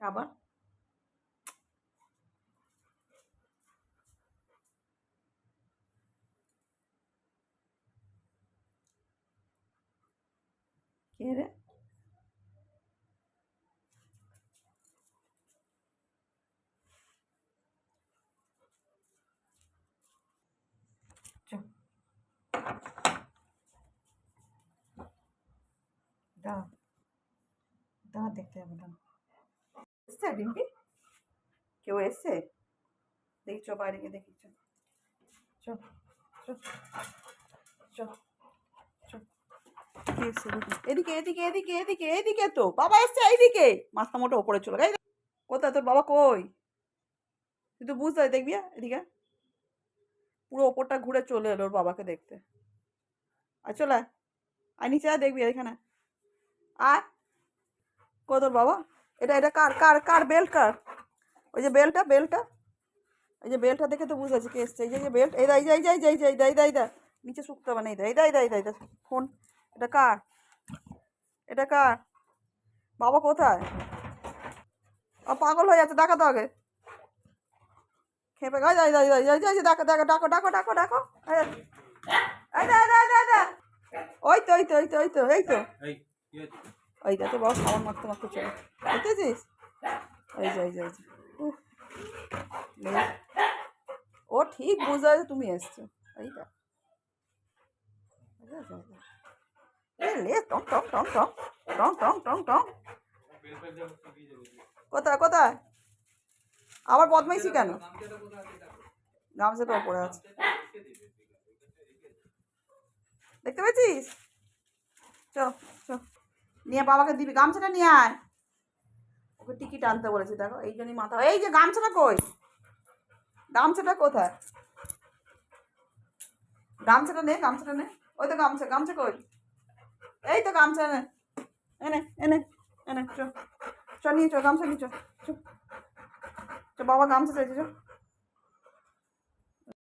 আবার কে রে? চ দাঁড়া দাঁড়া, দেখতে হবে না। এসছে ডিম্পি? কেউ এসছে? দেখি চ, বাইরে গিয়ে দেখি। চ চ চ চ চ। কে এসছে দেখি। এদিকে এদিকে এদিকে এদিকে এদিকে, তো বাবা এসছে এইদিকে। মাথা মোটা ওপরে চলে গেছে। কোথায় তোর বাবা? কই? তুই তো বুঝতে দেখবি। এদিকে পুরো ওপরটা ঘুরে চলে এলো ওর বাবাকে দেখতে। আর চলে আয় নিচে, আয় দেখবি এখানে আয়। কো তোর বাবা? এটা এটা কার কার কার বেল্ট কার? ওই যে বেল্টটা বেল্টটা, ওই যে বেল্টটা দেখে তো বুঝেছি কে এসছে। এই যে বেল্ট, এই দাই যাই যাই যাই যাই দাই দাই দা নিচে শুকতে হবে না। এই দাই দাই দাই দা ফোন। এটা কার? এটা কার? বাবা কোথায়? পাগল হয়ে যাচ্ছে, ডাকা তো আগে। খেপে গাই যাই যাই যাই যাই যাই ডাকো ডাকো ডাকো ডাকো ডাকো ডাকো। ওই তো ওই তো ওই তো ওই তো এই তো ওই তো বাবা সাবান মাখতে মাখতে চলে বুঝতেছিস? ওই যে ওই যে ওই যে ও ঠিক বুঝা যে তুমি এসছো। এইটা লে টং টং টং টং টং টং টং টং। কোথায় কোথায়? আবার বদমাইশি কেন? গামছাটা ওপরে আছে, দেখতে পেয়েছিস? চ চ, নিয়ে বাবাকে দিবি। গামছাটা নিয়ে আয়। ওকে টিকিট আনতে বলেছি, দেখো এই জন্যই মাথা। এই যে গামছাটা কই? গামছাটা কোথায়? গামছাটা নে, গামছাটা নে। ওই তো গামছা, গামছা কই? এই তো গামছা এনে এনে এনে এনে চ চ নিয়ে চ, গামছা নিয়ে চ চ। বাবা গামছা চাইছে চ।